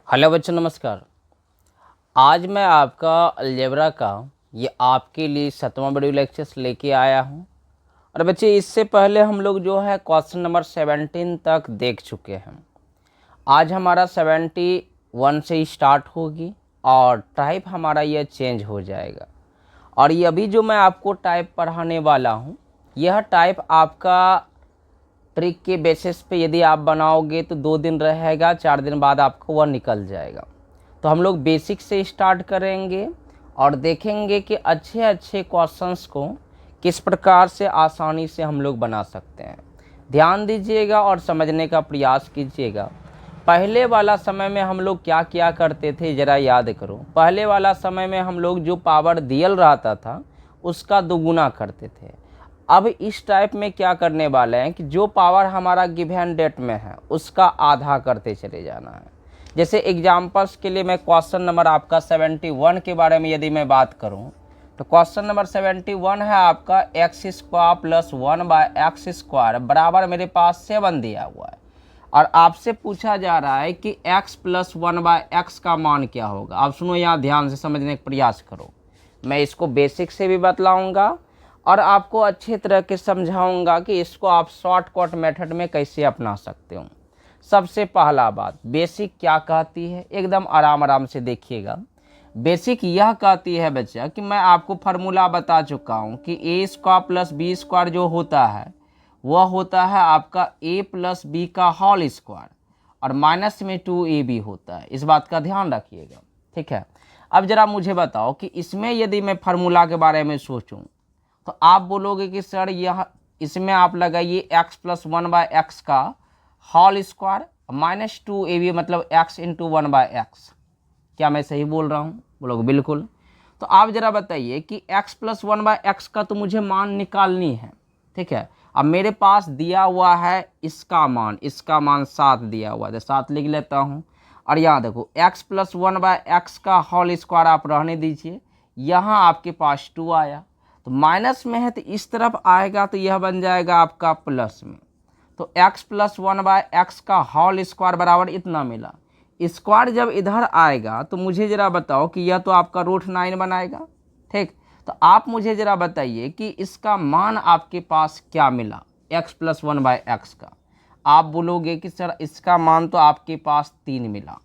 Hello बच्चों, नमस्कार। आज मैं आपका अलजेब्रा का ये आपके लिए 7वां वीडियो लेक्चर्स लेके आया हूँ। और बच्चे, इससे पहले हम लोग जो है क्वेश्चन नंबर 17 तक देख चुके हैं। आज हमारा 71 से स्टार्ट होगी और टाइप हमारा यह चेंज हो जाएगा। और ये अभी जो मैं आपको टाइप पढ़ाने वाला हूँ, यह टाइप आपका ट्रिक के बेसिस पे यदि आप बनाओगे तो 2 दिन रहेगा, 4 दिन बाद आपको वह निकल जाएगा। तो हम लोग बेसिक से स्टार्ट करेंगे और देखेंगे कि अच्छे अच्छे क्वेश्चंस को किस प्रकार से आसानी से हम लोग बना सकते हैं। ध्यान दीजिएगा और समझने का प्रयास कीजिएगा। पहले वाला समय में हम लोग क्या क्या करते थे, ज़रा याद करो। पहले वाला समय में हम लोग जो पावर दियल रहता था उसका दोगुना करते थे। अब इस टाइप में क्या करने वाले हैं कि जो पावर हमारा गिवन डेट में है उसका आधा करते चले जाना है। जैसे एग्जाम्पल्स के लिए मैं क्वेश्चन नंबर आपका 71 के बारे में यदि मैं बात करूं, तो क्वेश्चन नंबर 71 है आपका एक्स स्क्वायर प्लस 1/x² बराबर मेरे पास 7 दिया हुआ है। और आपसे पूछा जा रहा है कि x प्लस 1/x का मान क्या होगा। आप सुनो, यहाँ ध्यान से समझने का प्रयास करो। मैं इसको बेसिक से भी बतलाऊंगा और आपको अच्छी तरह के समझाऊंगा कि इसको आप शॉर्टकट मेथड में कैसे अपना सकते हो। सबसे पहला बात, बेसिक क्या कहती है, एकदम आराम आराम से देखिएगा। बेसिक यह कहती है बच्चा कि मैं आपको फार्मूला बता चुका हूं कि a² प्लस b² जो होता है वह होता है आपका a प्लस बी का होल स्क्वायर और माइनस में 2ab होता है। इस बात का ध्यान रखिएगा, ठीक है। अब जरा मुझे बताओ कि इसमें यदि मैं फार्मूला के बारे में सोचूं तो आप बोलोगे कि सर यह इसमें आप लगाइए x प्लस 1/x का होल स्क्वायर माइनस 2ab मतलब x इंटू 1/x। क्या मैं सही बोल रहा हूँ? बोलोगे बिल्कुल। तो आप जरा बताइए कि x प्लस 1/x का तो मुझे मान निकालनी है, ठीक है। अब मेरे पास दिया हुआ है इसका मान 7 दिया हुआ है, 7 लिख लेता हूँ। और यहाँ देखो x प्लस 1/x का होल स्क्वायर आप रहने दीजिए, यहाँ आपके पास 2 आया। तो माइनस में है तो इस तरफ आएगा तो यह बन जाएगा आपका प्लस में। तो x प्लस 1/x का होल स्क्वायर बराबर इतना मिला। स्क्वायर जब इधर आएगा तो मुझे ज़रा बताओ कि यह तो आपका √9 बनाएगा, ठीक। तो आप मुझे ज़रा बताइए कि इसका मान आपके पास क्या मिला x प्लस 1/x का। आप बोलोगे कि सर इसका मान तो आपके पास 3 मिला।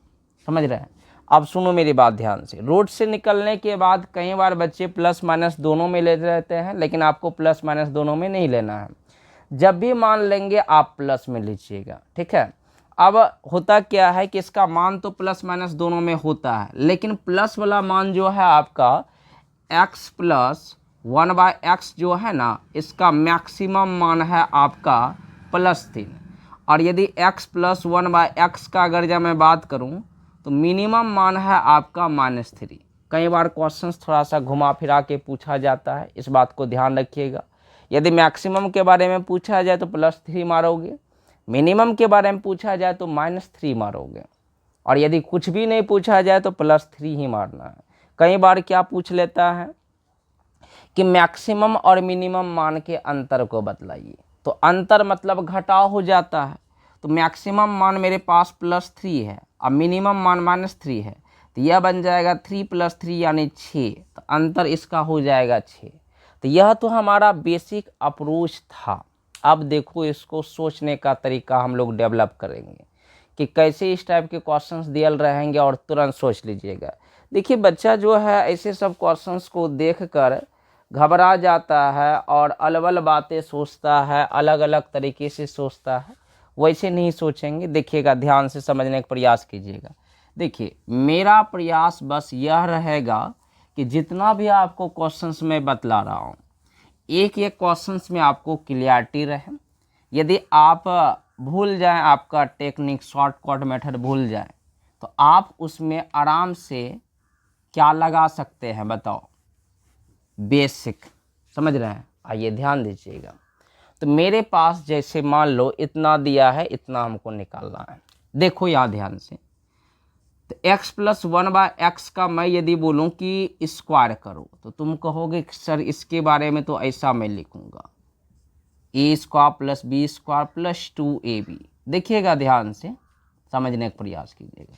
समझ रहे हैं? अब सुनो मेरी बात ध्यान से। रूट से निकलने के बाद कई बार बच्चे प्लस माइनस दोनों में ले रहते हैं, लेकिन आपको प्लस माइनस दोनों में नहीं लेना है। जब भी मान लेंगे आप प्लस में लीजिएगा, ठीक है। अब होता क्या है कि इसका मान तो प्लस माइनस दोनों में होता है, लेकिन प्लस वाला मान जो है आपका x प्लस 1/x जो है ना, इसका मैक्सिमम मान है आपका +3। और यदि x प्लस 1/x का अगर जब मैं बात करूं तो मिनिमम मान है आपका -3। कई बार क्वेश्चंस थोड़ा सा घुमा फिरा के पूछा जाता है, इस बात को ध्यान रखिएगा। यदि मैक्सिमम के बारे में पूछा जाए तो +3 मारोगे, मिनिमम के बारे में पूछा जाए तो -3 मारोगे, और यदि कुछ भी नहीं पूछा जाए तो +3 ही मारना है। कई बार क्या पूछ लेता है कि मैक्सिमम और मिनिमम मान के अंतर को बतलाइए, तो अंतर मतलब घटाव हो जाता है। तो मैक्सिमम मान मेरे पास +3 है और मिनिमम मान -3 है, तो यह बन जाएगा 3 + 3 यानी 6। तो अंतर इसका हो जाएगा 6। तो यह तो हमारा बेसिक अप्रोच था। अब देखो, इसको सोचने का तरीका हम लोग डेवलप करेंगे कि कैसे इस टाइप के क्वेश्चंस दियल रहेंगे और तुरंत सोच लीजिएगा। देखिए, बच्चा जो है ऐसे सब क्वेश्चंस को देखकर घबरा जाता है और अलग अलग बातें सोचता है, अलग अलग तरीके से सोचता है। वैसे नहीं सोचेंगे। देखिएगा, ध्यान से समझने का प्रयास कीजिएगा। देखिए, मेरा प्रयास बस यह रहेगा कि जितना भी आपको क्वेश्चंस में बतला रहा हूँ, एक एक क्वेश्चंस में आपको क्लियरिटी रहे। यदि आप भूल जाएं, आपका टेक्निक शॉर्टकट मेथड भूल जाएं, तो आप उसमें आराम से क्या लगा सकते हैं बताओ, बेसिक। समझ रहे हैं? आइए ध्यान दीजिएगा। तो मेरे पास जैसे मान लो इतना दिया है, इतना हमको निकालना है। देखो यहाँ ध्यान से, तो x प्लस 1/x का मैं यदि बोलूं कि स्क्वायर करो तो तुम कहोगे कि सर इसके बारे में तो ऐसा मैं लिखूंगा a² plus b² plus 2ab। देखिएगा ध्यान से समझने का प्रयास कीजिएगा।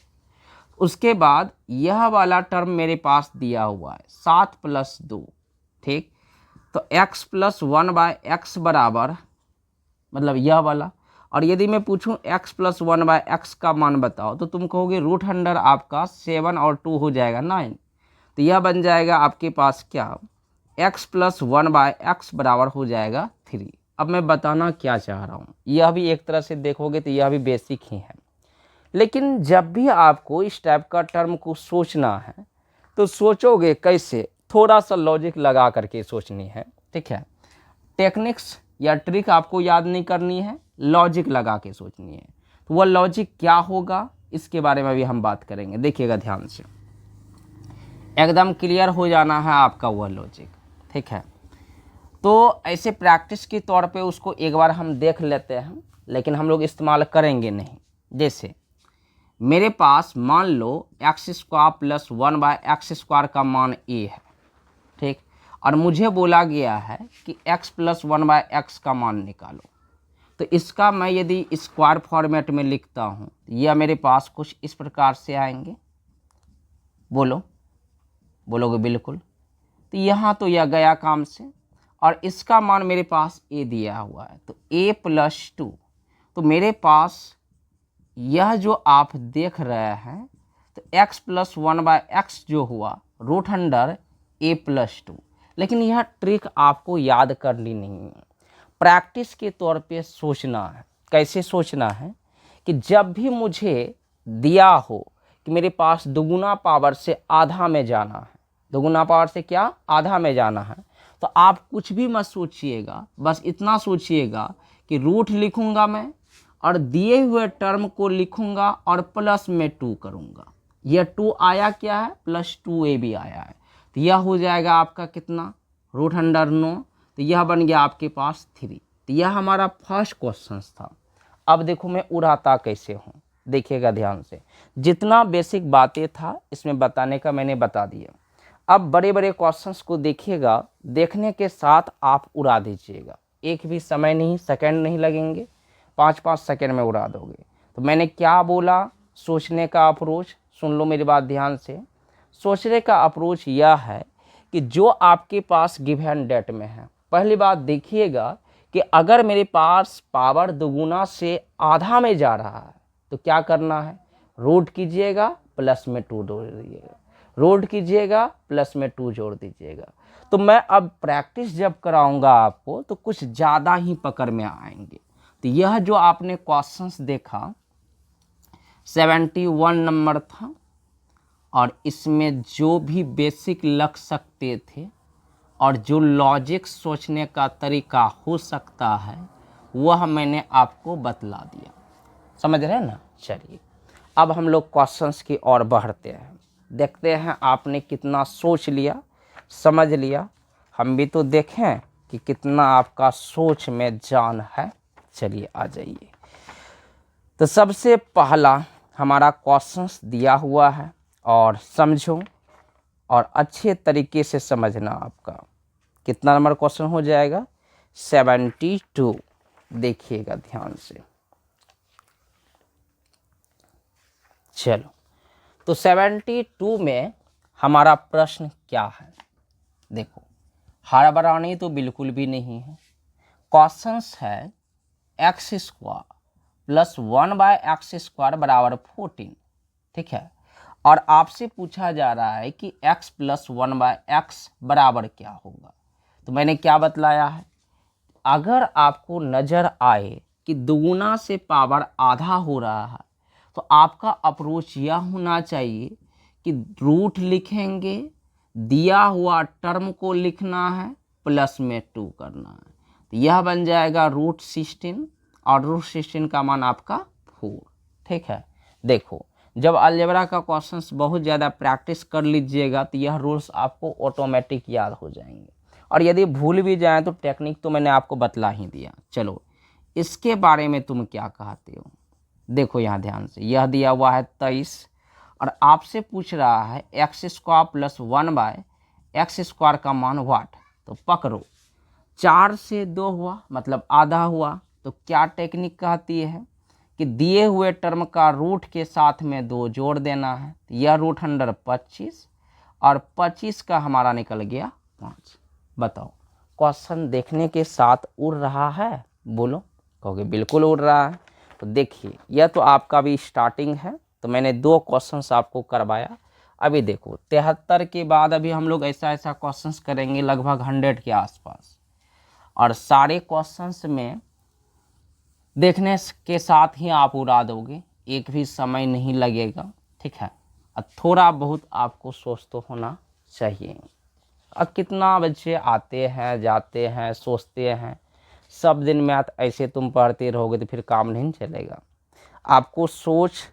उसके बाद यह वाला टर्म मेरे पास दिया हुआ है 7 + 2, ठीक। तो x + 1/x बराबर, मतलब यह वाला। और यदि मैं पूछूं x + 1/x का मान बताओ, तो तुम कहोगे √अंडर आपका 7 और 2 हो जाएगा 9। तो यह बन जाएगा आपके पास क्या, x + 1/x बराबर हो जाएगा 3। अब मैं बताना क्या चाह रहा हूँ, यह भी एक तरह से देखोगे तो यह भी बेसिक ही है, लेकिन जब भी आपको इस टाइप का टर्म को सोचना है तो सोचोगे कैसे, थोड़ा सा लॉजिक लगा करके सोचनी है, ठीक है। टेक्निक्स या ट्रिक आपको याद नहीं करनी है, लॉजिक लगा के सोचनी है। तो वह लॉजिक क्या होगा इसके बारे में भी हम बात करेंगे, देखिएगा ध्यान से, एकदम क्लियर हो जाना है आपका वह लॉजिक, ठीक है। तो ऐसे प्रैक्टिस के तौर पे उसको एक बार हम देख लेते हैं, लेकिन हम लोग इस्तेमाल करेंगे नहीं। जैसे मेरे पास मान लो x² + 1/x² का मान a है, ठीक। और मुझे बोला गया है कि x + 1/x का मान निकालो। तो इसका मैं यदि स्क्वायर फॉर्मेट में लिखता हूँ, यह मेरे पास कुछ इस प्रकार से आएंगे। बोलोगे बिल्कुल। तो यहाँ तो यह गया काम से, और इसका मान मेरे पास a दिया हुआ है, तो a + 2। तो मेरे पास यह जो आप देख रहे हैं, तो x + 1/x जो हुआ √अंडर a + 2। लेकिन यह ट्रिक आपको याद करनी नहीं है, प्रैक्टिस के तौर पे सोचना है। कैसे सोचना है कि जब भी मुझे दिया हो कि मेरे पास दुगुना पावर से आधा में जाना है, दुगुना पावर से क्या, आधा में जाना है, तो आप कुछ भी मत सोचिएगा, बस इतना सोचिएगा कि रूट लिखूंगा मैं और दिए हुए टर्म को लिखूंगा और प्लस में 2 करूंगा। यह 2 आया क्या है, +2a भी आया है। तो यह हो जाएगा आपका कितना, √9। तो यह बन गया आपके पास 3। तो यह हमारा फर्स्ट क्वेश्चन था। अब देखो मैं उड़ाता कैसे हूँ, देखिएगा ध्यान से। जितना बेसिक बातें था इसमें बताने का मैंने बता दिया। अब बड़े बड़े क्वेश्चंस को देखिएगा, देखने के साथ आप उड़ा दीजिएगा, एक भी समय नहीं, सेकंड नहीं लगेंगे, 5-5 सेकंड में उड़ा दोगे। तो मैंने क्या बोला, सोचने का अप्रोच, सुन लो मेरी बात ध्यान से। सोचने का अप्रोच यह है कि जो आपके पास गिवन डेट में है, पहली बात देखिएगा कि अगर मेरे पास पावर दुगुना से आधा में जा रहा है तो क्या करना है, रूट कीजिएगा, प्लस में 2 जोड़ दीजिएगा, रूट कीजिएगा, प्लस में 2 जोड़ दीजिएगा। तो मैं अब प्रैक्टिस जब कराऊंगा आपको तो कुछ ज़्यादा ही पकड़ में आएंगे। तो यह जो आपने क्वेश्चंस देखा 71 नंबर था, और इसमें जो भी बेसिक लग सकते थे और जो लॉजिक सोचने का तरीका हो सकता है वह मैंने आपको बतला दिया, समझ रहे हैं ना। चलिए अब हम लोग क्वेश्चंस की ओर बढ़ते हैं, देखते हैं आपने कितना सोच लिया, समझ लिया, हम भी तो देखें कि कितना आपका सोच में जान है। चलिए आ जाइए। तो सबसे पहला हमारा क्वेश्चंस दिया हुआ है, और समझो और अच्छे तरीके से समझना। आपका कितना नंबर क्वेश्चन हो जाएगा, 72। देखिएगा ध्यान से। चलो तो 72 में हमारा प्रश्न क्या है, देखो हड़बड़ानी तो बिल्कुल भी नहीं है। क्वेश्चंस है x² + 1/x² बराबर 14, ठीक है। और आपसे पूछा जा रहा है कि x + 1/x बराबर क्या होगा। तो मैंने क्या बतलाया है, अगर आपको नज़र आए कि दुगुना से पावर आधा हो रहा है तो आपका अप्रोच यह होना चाहिए कि रूट लिखेंगे, दिया हुआ टर्म को लिखना है, प्लस में 2 करना है। तो यह बन जाएगा √16, और √16 का मान आपका 4, ठीक है। देखो जब अलजेब्रा का क्वेश्चंस बहुत ज़्यादा प्रैक्टिस कर लीजिएगा तो यह रूल्स आपको ऑटोमेटिक याद हो जाएंगे, और यदि भूल भी जाएं तो टेक्निक तो मैंने आपको बतला ही दिया। चलो इसके बारे में तुम क्या कहते हो, देखो यहाँ ध्यान से। यह दिया हुआ है 23, और आपसे पूछ रहा है x² + 1/x² का मान वाट। तो पकड़ो, 4 से 2 हुआ मतलब आधा हुआ। तो क्या टेक्निक कहती है कि दिए हुए टर्म का रूट के साथ में 2 जोड़ देना है। तो यह रूट अंडर 25 और 25 का हमारा निकल गया 5। बताओ क्वेश्चन देखने के साथ उड़ रहा है? बोलो। कहोगे बिल्कुल उड़ रहा है। तो देखिए यह तो आपका भी स्टार्टिंग है, तो मैंने 2 क्वेश्चंस आपको करवाया। अभी देखो 73 के बाद अभी हम लोग ऐसा ऐसा क्वेश्चंस करेंगे लगभग 100 के आसपास, और सारे क्वेश्चंस में देखने के साथ ही आप उड़ा दोगे, एक भी समय नहीं लगेगा। ठीक है, और थोड़ा बहुत आपको सोच तो होना चाहिए। अब कितना बच्चे आते हैं जाते हैं सोचते हैं, सब दिन मैथ ऐसे तुम पढ़ते रहोगे तो फिर काम नहीं चलेगा। आपको सोच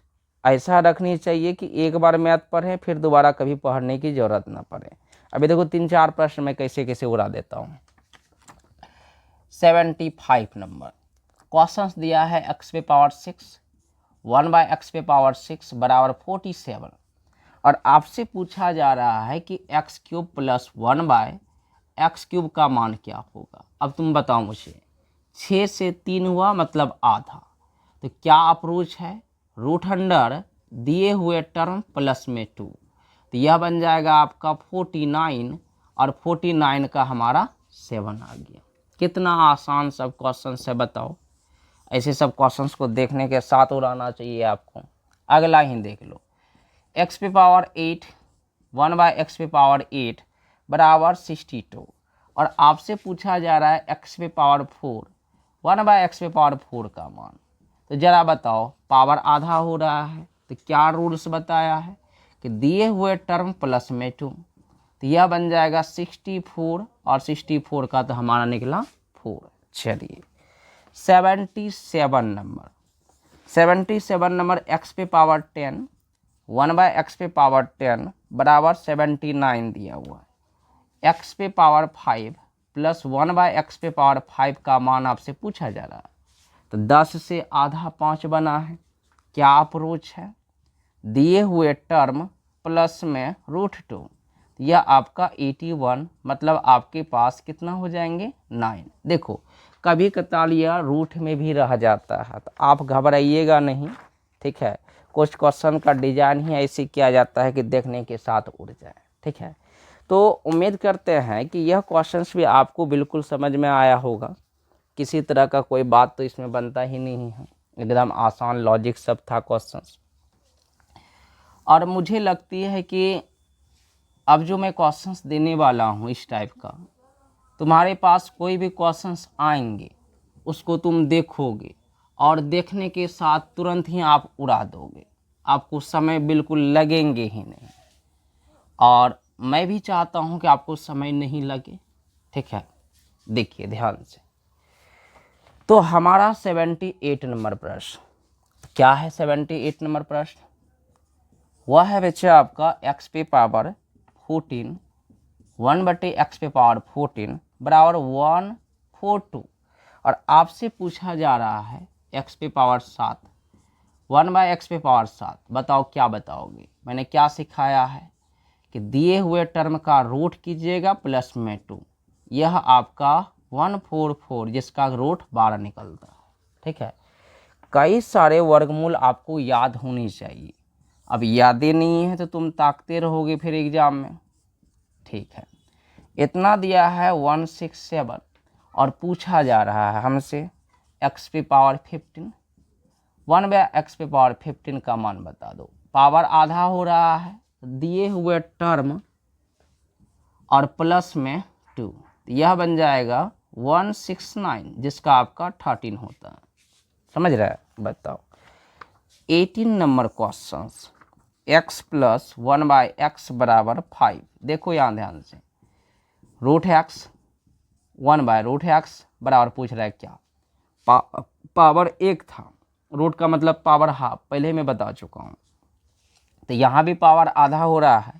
ऐसा रखनी चाहिए कि एक बार मैथ पढ़ें फिर दोबारा कभी पढ़ने की ज़रूरत ना पड़े। अभी देखो 3-4 प्रश्न मैं कैसे कैसे उड़ा देता हूँ। 75 नंबर क्वेश्चन दिया है x⁻6 1/x⁻6 बराबर 47, और आपसे पूछा जा रहा है कि x³ + 1/x³ का मान क्या होगा। अब तुम बताओ मुझे, 6 से 3 हुआ मतलब आधा, तो क्या अप्रोच है? रूट अंडर दिए हुए टर्म प्लस में 2, तो यह बन जाएगा आपका 49, और 49 का हमारा 7 आ गया। कितना आसान सब क्वेश्चन है बताओ। ऐसे सब क्वेश्चंस को देखने के साथ उड़ाना चाहिए आपको। अगला ही देख लो, x⁸8 1/x⁸8 बराबर 62, और आपसे पूछा जा रहा है x⁴ 1/x⁴ का मान। तो जरा बताओ, पावर आधा हो रहा है तो क्या रूल्स बताया है कि दिए हुए टर्म प्लस में 2, तो यह बन जाएगा 64, और 64 का तो हमारा निकला 4। चलिए 77 नंबर x⁻10 1/x⁻10 बराबर 79 दिया हुआ है। x⁵ प्लस 1/x⁵ का मान आपसे पूछा जा रहा है, तो 10 से आधा 5 बना है। क्या अप्रोच है? दिए हुए टर्म प्लस में √2, यह आपका 81, मतलब आपके पास कितना हो जाएंगे 9। देखो कभी कताल यह रूट में भी रह जाता है, तो आप घबराइएगा नहीं। ठीक है, कुछ क्वेश्चन का डिजाइन ही ऐसे किया जाता है कि देखने के साथ उड़ जाए। ठीक है, तो उम्मीद करते हैं कि यह क्वेश्चंस भी आपको बिल्कुल समझ में आया होगा। किसी तरह का कोई बात तो इसमें बनता ही नहीं है, एकदम आसान लॉजिक सब था क्वेश्चंस। और मुझे लगती है कि अब जो मैं क्वेश्चंस देने वाला हूँ इस टाइप का, तुम्हारे पास कोई भी क्वेश्चंस आएंगे उसको तुम देखोगे और देखने के साथ तुरंत ही आप उड़ा दोगे, आपको समय बिल्कुल लगेंगे ही नहीं। और मैं भी चाहता हूँ कि आपको समय नहीं लगे। ठीक है, देखिए ध्यान से। तो हमारा 78 नंबर प्रश्न क्या है? 78 नंबर प्रश्न वह है बच्चे आपका x⁻14 1/x⁻14 बराबर 142, और आपसे पूछा जा रहा है x⁻7 1/x⁻7। बताओ क्या बताओगे? मैंने क्या सिखाया है कि दिए हुए टर्म का रूट कीजिएगा प्लस में 2, यह आपका 144 जिसका रूट 12 निकलता है। ठीक है, कई सारे वर्गमूल आपको याद होनी चाहिए। अब यादें नहीं है तो तुम ताकते रहोगे फिर एग्जाम में। ठीक है, इतना दिया है 167, और पूछा जा रहा है हमसे x⁻15 1/x⁻15 का मान बता दो। पावर आधा हो रहा है, दिए हुए टर्म और प्लस में 2, यह बन जाएगा 169 जिसका आपका 13 होता है। समझ रहे हैं? बताओ 18 नंबर क्वेश्चन, x + 1/x बराबर 5। देखो यहाँ ध्यान से, √x 1/√x बराबर पूछ रहा है क्या? पावर 1 था, रूट का मतलब पावर हाफ, पहले मैं बता चुका हूँ। तो यहाँ भी पावर आधा हो रहा है,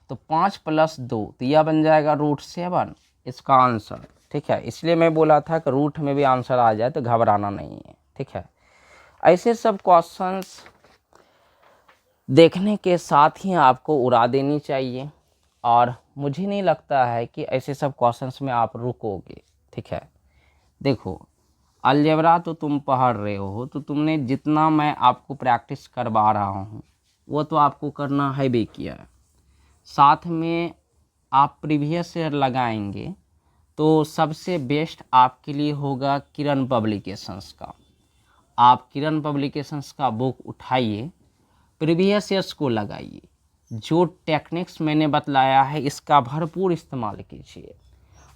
तो 5 + 2, तो यह बन जाएगा √7 इसका आंसर। ठीक है, इसलिए मैं बोला था कि रूट में भी आंसर आ जाए तो घबराना नहीं है। ठीक है, ऐसे सब क्वेश्चंस देखने के साथ ही आपको उड़ा देनी चाहिए, और मुझे नहीं लगता है कि ऐसे सब क्वेश्चंस में आप रुकोगे। ठीक है, देखो अलजेब्रा तो तुम पढ़ रहे हो, तो तुमने जितना मैं आपको प्रैक्टिस करवा रहा हूँ वो तो आपको करना है भी किया है। साथ में आप प्रीवियस ईयर लगाएंगे तो सबसे बेस्ट आपके लिए होगा किरण पब्लिकेशंस का। आप किरण पब्लिकेशंस का बुक उठाइए, प्रीवियस ईयर्स को लगाइए, जो टेक्निक्स मैंने बतलाया है इसका भरपूर इस्तेमाल कीजिए।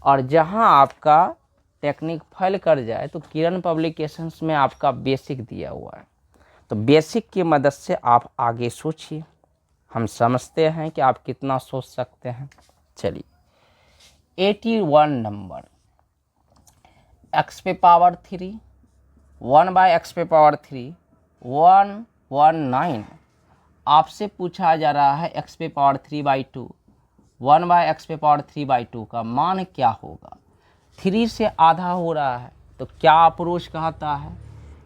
और जहां आपका टेक्निक फेल कर जाए तो किरण पब्लिकेशंस में आपका बेसिक दिया हुआ है, तो बेसिक की मदद से आप आगे सोचिए। हम समझते हैं कि आप कितना सोच सकते हैं। चलिए 81 नंबर, x पे पावर 3, 1/x⁻³ 119। आपसे पूछा जा रहा है x⁻³ 1/x⁻³ का मान क्या होगा। 3 से आधा हो रहा है तो क्या अप्रोच कहता है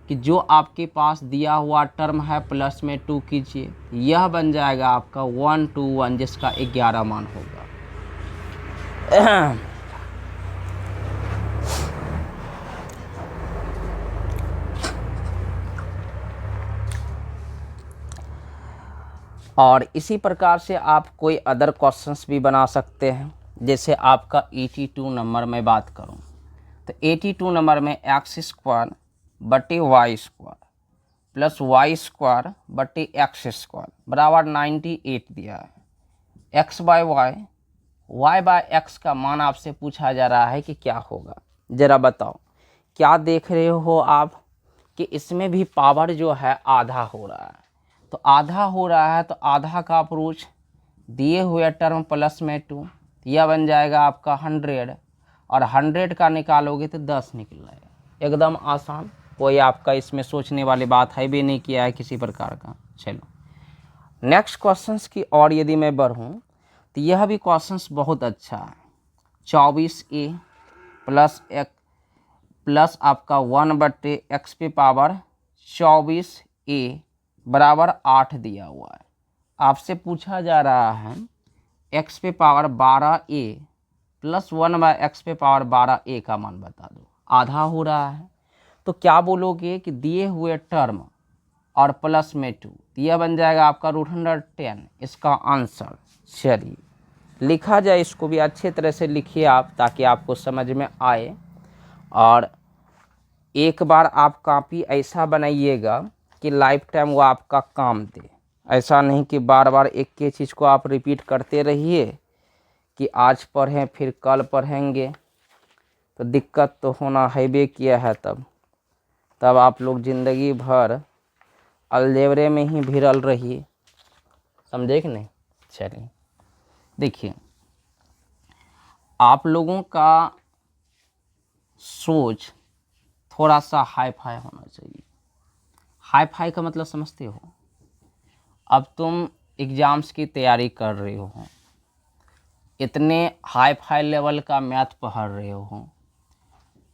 कि जो आपके पास दिया हुआ टर्म है प्लस में 2 कीजिए, यह बन जाएगा आपका 121, जिसका 11 मान होगा। और इसी प्रकार से आप कोई अदर क्वेश्चंस भी बना सकते हैं। जैसे आपका 82 नंबर में बात करूं तो 82 नंबर में x² बटे y² प्लस y² बटे x² बराबर 98 दिया है। y/x का मान आपसे पूछा जा रहा है कि क्या होगा। ज़रा बताओ, क्या देख रहे हो आप कि इसमें भी पावर जो है आधा हो रहा है। तो आधा हो रहा है तो आधा का अप्रोच दिए हुए टर्म प्लस में 2, यह बन जाएगा आपका 100, और 100 का निकालोगे तो 10 निकल जाएगा। एकदम आसान, कोई आपका इसमें सोचने वाली बात है भी नहीं किया है किसी प्रकार का। चलो नेक्स्ट क्वेश्चंस की और यदि मैं बढ़ूँ तो यह भी क्वेश्चंस बहुत अच्छा है। 24a प्लस आपका 1/x⁻24a बराबर 8 दिया हुआ है। आपसे पूछा जा रहा है x⁻12a प्लस 1/x⁻12a का मान बता दो। आधा हो रहा है तो क्या बोलोगे कि दिए हुए टर्म और प्लस में 2, यह बन जाएगा आपका √110, इसका आंसर। चलिए लिखा जाए, इसको भी अच्छे तरह से लिखिए आप ताकि आपको समझ में आए। और एक बार आप कॉपी ऐसा बनाइएगा कि लाइफ टाइम वो आपका काम दे। ऐसा नहीं कि बार बार एक ही चीज़ को आप रिपीट करते रहिए कि आज पढ़ें फिर कल पढ़ेंगे, तो दिक्कत तो होना है भी किया है। तब आप लोग ज़िंदगी भर अलजेब्रे में ही भिड़ल रहिए, समझे कि नहीं। चलिए देखिए, आप लोगों का सोच थोड़ा सा हाई फाई होना चाहिए। हाई फाई का मतलब समझते हो। अब तुम एग्ज़ाम्स की तैयारी कर रहे हो, इतने हाई फाई लेवल का मैथ पढ़ रहे हो,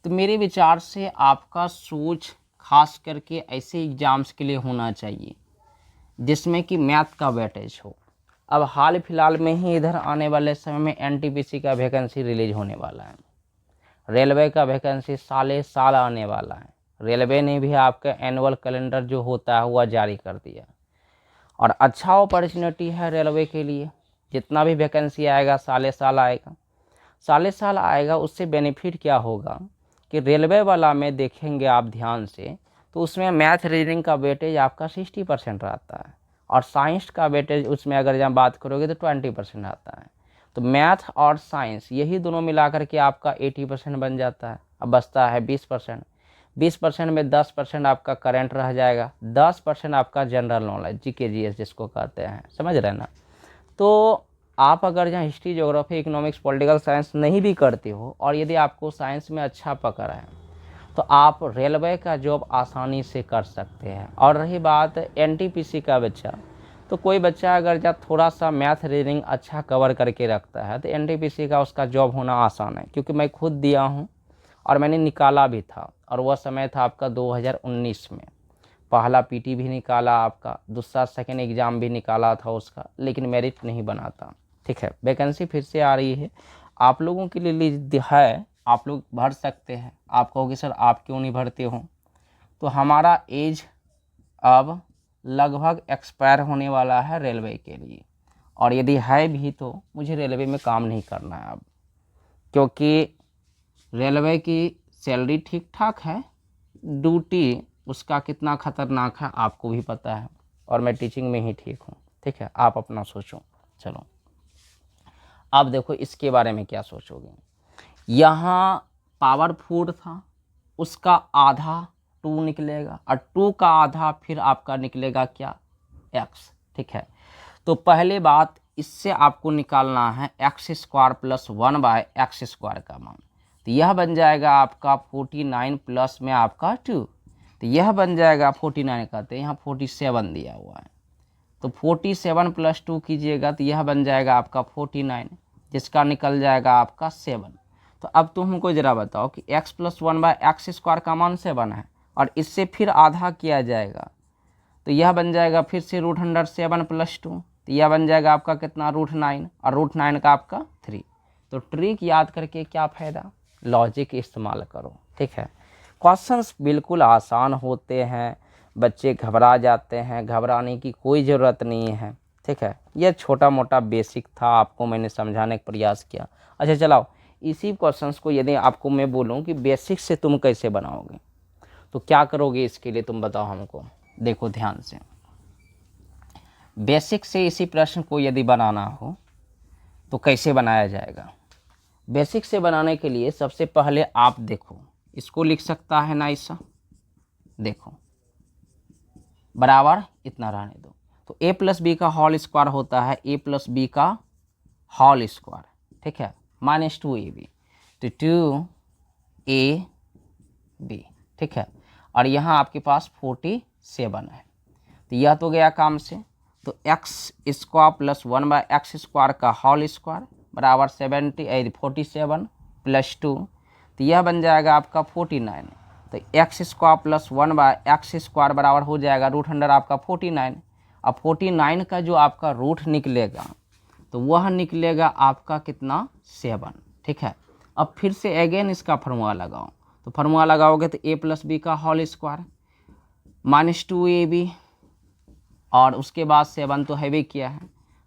तो मेरे विचार से आपका सोच खास करके ऐसे एग्ज़ाम्स के लिए होना चाहिए जिसमें कि मैथ का वेटेज हो। अब हाल फिलहाल में ही इधर आने वाले समय में एनटीपीसी का वैकेंसी रिलीज होने वाला है, रेलवे का वैकेंसी साले साल आने वाला है। रेलवे ने भी आपका एनुअल कैलेंडर जो होता है वह जारी कर दिया, और अच्छा अपॉर्चुनिटी है रेलवे के लिए। जितना भी वैकेंसी आएगा साले साल आएगा, साले साल आएगा। उससे बेनिफिट क्या होगा कि रेलवे वाला में देखेंगे आप ध्यान से तो उसमें मैथ रीजनिंग का वेटेज आपका 60% रहता है, और साइंस का वेटेज उसमें अगर जब बात करोगे तो 20% आता है। तो मैथ और साइंस यही दोनों मिलाकर के आपका 80% बन जाता है। अब बचता है 20%। 20% में 10% आपका करंट रह जाएगा, 10% आपका जनरल नॉलेज जीके जीएस जिसको कहते हैं, समझ रहे ना। तो आप अगर जहाँ history, geography, economics, political science नहीं भी करते हो और यदि आपको साइंस में अच्छा पकड़ है तो आप रेलवे का जॉब आसानी से कर सकते हैं। और रही बात एनटीपीसी का बच्चा, तो कोई बच्चा अगर जब थोड़ा सा मैथ रीडिंग अच्छा कवर करके रखता है तो एनटीपीसी का उसका जॉब होना आसान है। क्योंकि मैं खुद दिया हूँ और मैंने निकाला भी था, और वह समय था आपका 2019 में। पहला पीटी भी निकाला आपका, दूसरा सेकेंड एग्ज़ाम भी निकाला था उसका, लेकिन मेरिट नहीं बना था। ठीक है, वैकेंसी फिर से आ रही है आप लोगों के लिए है आप लोग भर सकते हैं। आप कहोगे सर आप क्यों नहीं भरते हो, तो हमारा एज अब लगभग एक्सपायर होने वाला है रेलवे के लिए, और यदि है भी तो मुझे रेलवे में काम नहीं करना है अब, क्योंकि रेलवे की सैलरी ठीक ठाक है, ड्यूटी उसका कितना खतरनाक है आपको भी पता है, और मैं टीचिंग में ही ठीक हूँ। ठीक है, आप अपना सोचो। चलो अब देखो इसके बारे में क्या सोचोगे। यहाँ पावर 4 था, उसका आधा 2 निकलेगा, और 2 का आधा फिर आपका निकलेगा क्या, x। ठीक है, तो पहले बात इससे आपको निकालना है x² + 1/x² का मान। तो यह बन जाएगा आपका 49 प्लस में आपका 2, तो यह बन जाएगा 49 कहते हैं, यहाँ 47 दिया हुआ है, तो 47 + 2 कीजिएगा तो यह बन जाएगा आपका 49, जिसका निकल जाएगा आपका 7। तो अब तुम हमको ज़रा बताओ कि x + 1/x² का मान 7 है, और इससे फिर आधा किया जाएगा तो यह बन जाएगा फिर से √7 + 2, तो यह बन जाएगा आपका कितना, √9, और √9 का आपका 3। तो ट्रिक याद करके क्या फ़ायदा, लॉजिक इस्तेमाल करो। ठीक है, क्वेश्चंस बिल्कुल आसान होते हैं, बच्चे घबरा जाते हैं, घबराने की कोई ज़रूरत नहीं है। ठीक है, यह छोटा मोटा बेसिक था, आपको मैंने समझाने का प्रयास किया। अच्छा चलाओ, इसी क्वेश्चंस को यदि आपको मैं बोलूं कि बेसिक से तुम कैसे बनाओगे, तो क्या करोगे इसके लिए तुम बताओ हमको। देखो ध्यान से, बेसिक से इसी प्रश्न को यदि बनाना हो तो कैसे बनाया जाएगा। बेसिक से बनाने के लिए सबसे पहले आप देखो, इसको लिख सकता है ना ऐसा, देखो बराबर इतना रहने दो, तो a + b का होल स्क्वायर होता है a + b का होल स्क्वायर। ठीक है, -2ab, तो 2ab। ठीक है, और यहाँ आपके पास 47 है, तो यह तो गया काम से, तो x² + 1/x² का होल स्क्वायर बराबर 47 + 2, तो यह बन जाएगा आपका 49, तो x² + 1/x² बराबर हो जाएगा √100 आपका 49। अब 49 का जो आपका रूट निकलेगा तो वह निकलेगा आपका कितना, 7। ठीक है, अब फिर से अगेन इसका फार्मूला लगाओ, तो फार्मूला लगाओगे तो a + b का होल स्क्वायर -2ab, और उसके बाद 7 तो हैवी किया है,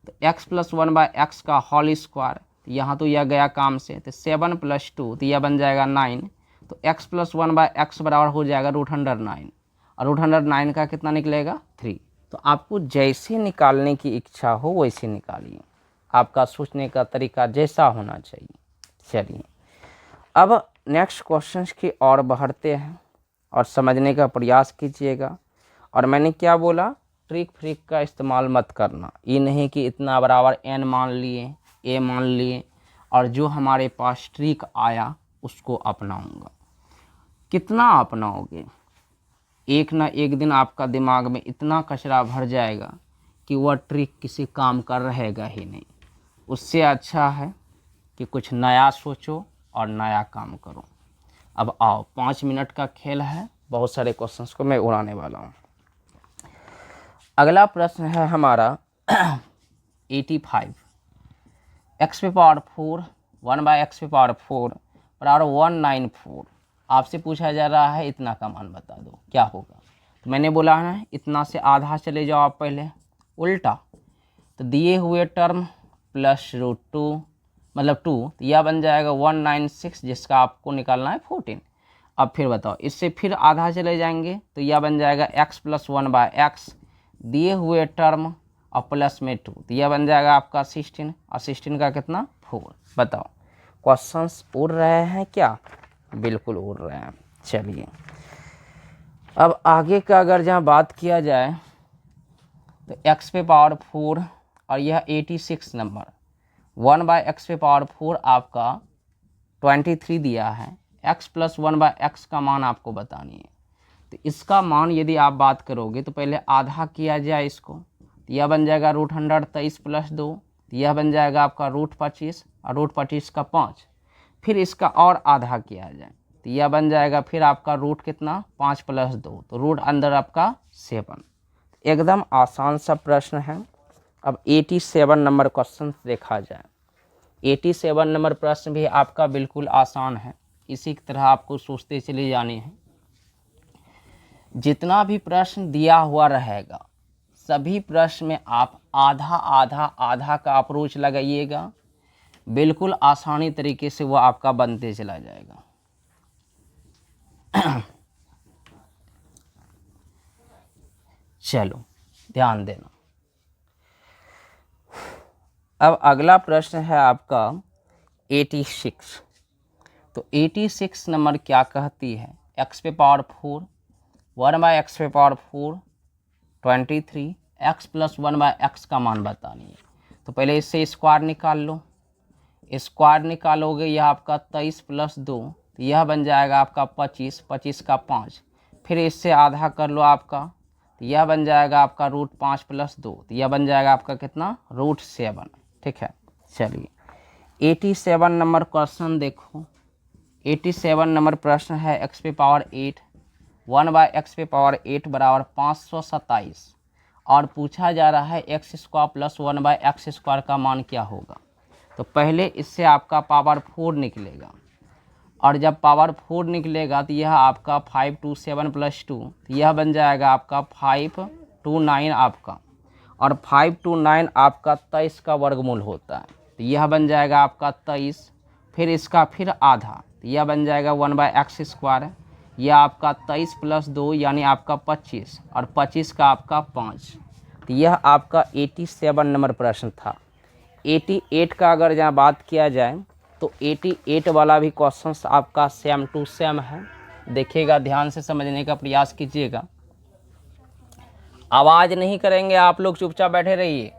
तो x + 1/x का होल स्क्वायर, तो यहाँ तो यह गया काम से, तो 7 + 2, तो यह बन जाएगा 9, तो x + 1/x बराबर हो जाएगा √109, और √109 का कितना निकलेगा, 3। तो आपको जैसे निकालने की इच्छा हो वैसे निकालिए, आपका सोचने का तरीका जैसा होना चाहिए। चलिए अब नेक्स्ट क्वेश्चंस की ओर बढ़ते हैं और समझने का प्रयास कीजिएगा। और मैंने क्या बोला, ट्रिक फ्रिक का इस्तेमाल मत करना, ये नहीं कि इतना बराबर n मान लिए, a मान लिए, और जो हमारे पास ट्रिक आया उसको अपनाऊंगा। कितना अपनाओगे, एक ना एक दिन आपका दिमाग में इतना कचरा भर जाएगा कि वह ट्रिक किसी काम का रहेगा ही नहीं। उससे अच्छा है कि कुछ नया सोचो और नया काम करो। अब आओ, 5 मिनट का खेल है, बहुत सारे क्वेश्चंस को मैं उड़ाने वाला हूँ। अगला प्रश्न है हमारा 85, x⁴ 1/x⁴ बराबर 194। आपसे पूछा जा रहा है इतना का मान बता दो, क्या होगा। तो मैंने बोला है इतना से आधा चले जाओ आप पहले, उल्टा, तो दिए हुए टर्म प्लस √2 मतलब 2, तो यह बन जाएगा 196, जिसका आपको निकालना है 14। अब फिर बताओ, इससे फिर आधा चले जाएंगे तो यह बन जाएगा x + 1/x, दिए हुए टर्म और प्लस में 2, तो यह बन जाएगा आपका 16, और 16 का कितना, 4। बताओ क्वेश्चंस उड़ रहे हैं क्या, बिल्कुल उड़ रहे हैं। चलिए अब आगे का अगर जहाँ बात किया जाए तो x⁴ और यह 86 नंबर, 1/x⁴ आपका 23 दिया है, x + 1/x का मान आपको बतानी है। तो इसका मान यदि आप बात करोगे तो पहले आधा किया जाए इसको, तो यह बन जाएगा √123 + 2, तो यह बन जाएगा आपका √25, और √25 का 5, फिर इसका और आधा किया जाए तो यह बन जाएगा फिर आपका रूट कितना, 5 + 2, तो रूट अंदर आपका 7। एकदम आसान सा प्रश्न है। अब 87 नंबर क्वेश्चन देखा जाए, 87 नंबर प्रश्न भी आपका बिल्कुल आसान है। इसी की तरह आपको सोचते चले जाने हैं। जितना भी प्रश्न दिया हुआ रहेगा सभी प्रश्न में आप आधा आधा आधा का अप्रोच लगाइएगा, बिल्कुल आसानी तरीके से वो आपका बनते चला जाएगा। चलो ध्यान देना। अब अगला प्रश्न है आपका 86। तो 86 नंबर क्या कहती है, x पे पावर 4 1 बाई एक्स पे power 4 23 x plus 1 by x का मान बतानी है। तो पहले इससे स्क्वायर निकाल लो, स्क्वायर निकालोगे यह आपका 23 प्लस 2, तो यह बन जाएगा आपका 25, 25 का 5, फिर इससे आधा कर लो आपका, तो यह बन जाएगा आपका √5 प्लस 2, तो यह बन जाएगा आपका कितना, √7। ठीक है, चलिए 87 नंबर क्वेश्चन देखो। 87 नंबर प्रश्न है x पे पावर 8 1 बाई एक्स पे पावर 8 बराबर 527 और पूछा जा रहा है x square plus 1 by x square का मान क्या होगा। तो पहले इससे आपका पावर 4 निकलेगा, और जब पावर 4 निकलेगा तो यह आपका 527 प्लस 2, तो यह बन जाएगा आपका 529 आपका, और 529 आपका 23 का वर्गमूल होता है, तो यह बन जाएगा आपका 23, फिर इसका फिर आधा, तो यह बन जाएगा 1 बाई एक्स स्क्वायर, यह आपका 23 प्लस 2 यानी आपका 25, और 25 का आपका 5। तो यह आपका 87 नंबर प्रश्न था। 88 का अगर यहाँ बात किया जाए तो 88 वाला भी क्वेश्चन आपका सेम टू सेम है। देखिएगा, ध्यान से समझने का प्रयास कीजिएगा। आवाज़ नहीं करेंगे आप लोग, चुपचाप बैठे रहिए।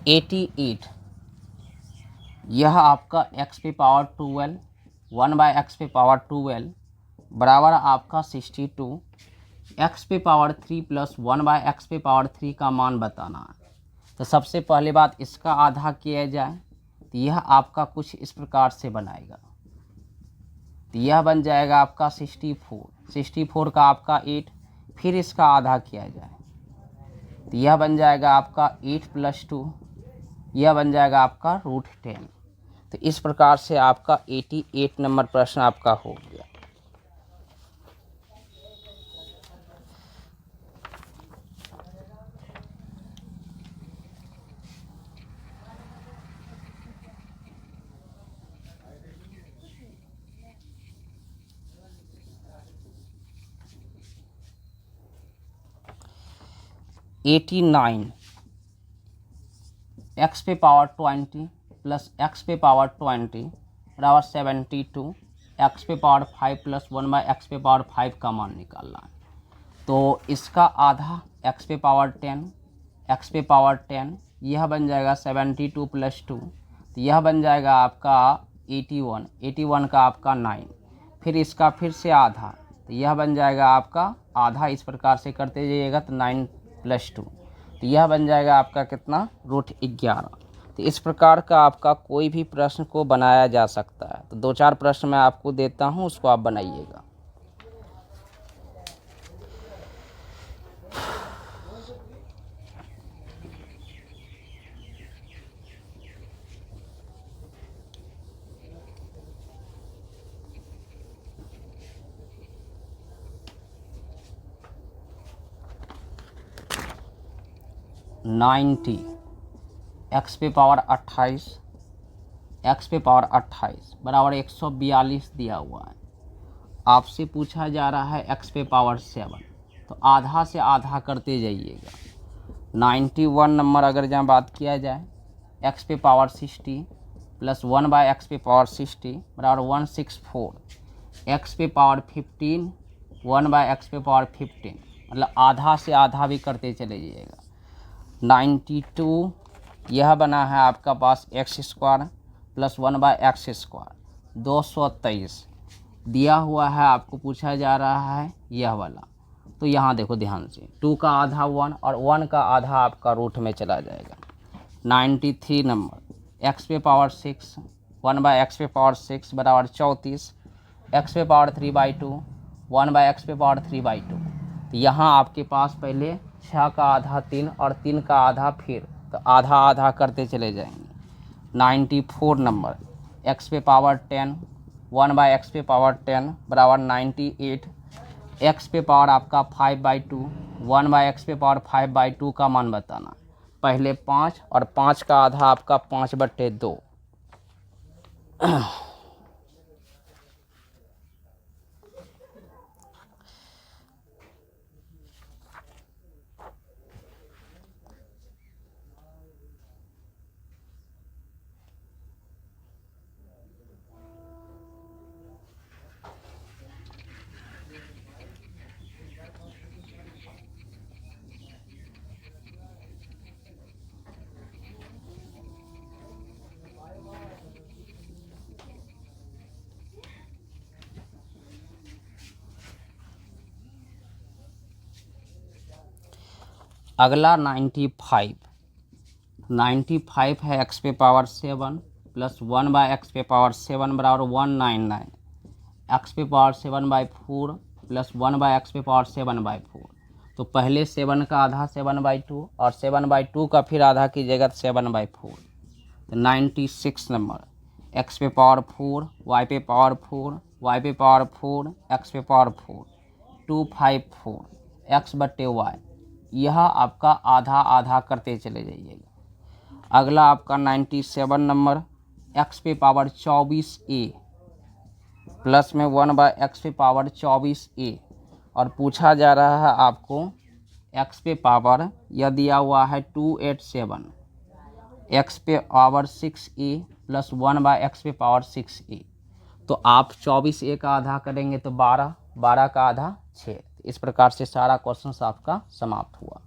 $88 यह आपका x पे पावर 12 1 बाई एक्स पे पावर 12 बराबर आपका 62, x पे पावर 3 प्लस 1 बाई एक्स पे पावर 3 का मान बताना है। तो सबसे पहले बात इसका आधा किया जाए तो यह आपका कुछ इस प्रकार से बनाएगा, तो यह बन जाएगा आपका 64 का आपका 8, फिर इसका आधा किया जाए तो यह बन जाएगा आपका 8 प्लस 2, यह बन जाएगा आपका √10। तो इस प्रकार से आपका 88 नंबर प्रश्न आपका हो गया। x पे पावर 20 प्लस x पे पावर 20 बराबर 72, x पे पावर 5 प्लस 1 बाई एक्स पे पावर 5 का मान निकालना है। तो इसका आधा x पे पावर 10, x पे पावर 10 यह बन जाएगा 72 प्लस 2, तो यह बन जाएगा आपका 81 का आपका 9, फिर इसका फिर से आधा, तो यह बन जाएगा आपका आधा, इस प्रकार से करते जाइएगा तो 9 प्लस 2, तो यह बन जाएगा आपका कितना, √11। तो इस प्रकार का आपका कोई भी प्रश्न को बनाया जा सकता है। तो 2-4 प्रश्न मैं आपको देता हूँ, उसको आप बनाइएगा। x पे पावर 28 x पे पावर 28 बराबर 142 दिया हुआ है। आपसे पूछा जा रहा है x पे पावर 7, तो आधा से आधा करते जाइएगा। 91 नंबर अगर जहाँ बात किया जाए, एक्स पे पावर 60 प्लस 1 बाय एक्स पे पावर 60 बराबर 164, एक्स पे पावर 15 1 बाय एक्स पे पावर 15, मतलब आधा से आधा भी करते चले जाइएगा। 92 यह बना है आपका पास x square plus 1 by x square 223 दिया हुआ है, आपको पूछा जा रहा है यह वाला। तो यहाँ देखो ध्यान से, 2 का आधा 1 और 1 का आधा आपका रूट में चला जाएगा। 93 नंबर एक्स पे पावर 6 1 बाय एक्स पे पावर 6 बराबर 34, एक्स पे पावर 3/2 1 बाय एक्स पे पावर 3/2। तो यहाँ आपके पास पहले 6 का आधा 3 और 3 का आधा फिर, तो आधा आधा करते चले जाएंगे। 94 नंबर एक्स पे पावर 10 1 बाय एक्स पे पावर 10 बराबर 98, एक्स पे पावर आपका 5/2 1 बाय एक्स पे पावर 5/2 का मान बताना। पहले 5 और 5 का आधा आपका 5/2। अगला 95 है एक्स पे पावर 7 प्लस 1 बाय एक्स पे पावर 7 बराबर 199, एक्स पे पावर 7/4 प्लस 1 बाय एक्स पे पावर 7/4। तो पहले 7 का आधा 7/2 और 7/2 का फिर आधा कीजिएगा तो 7/4। तो 96 नंबर एक्स पे पावर 4 वाई पे पावर 4 वाई पे पावर 4 एक्स पे पावर 4 254 x/y, यह आपका आधा आधा करते चले जाइएगा। अगला आपका 97 नंबर एक्स पे पावर 24a प्लस में 1 बाय एक्स पे पावर 24a, और पूछा जा रहा है आपको एक्स पे पावर यह दिया हुआ है 287, एक्स पे power 6a plus 1 by x पे पावर 6a। तो आप 24a का आधा करेंगे तो 12 का आधा 6। इस प्रकार से सारा क्वेश्चन आपका समाप्त हुआ।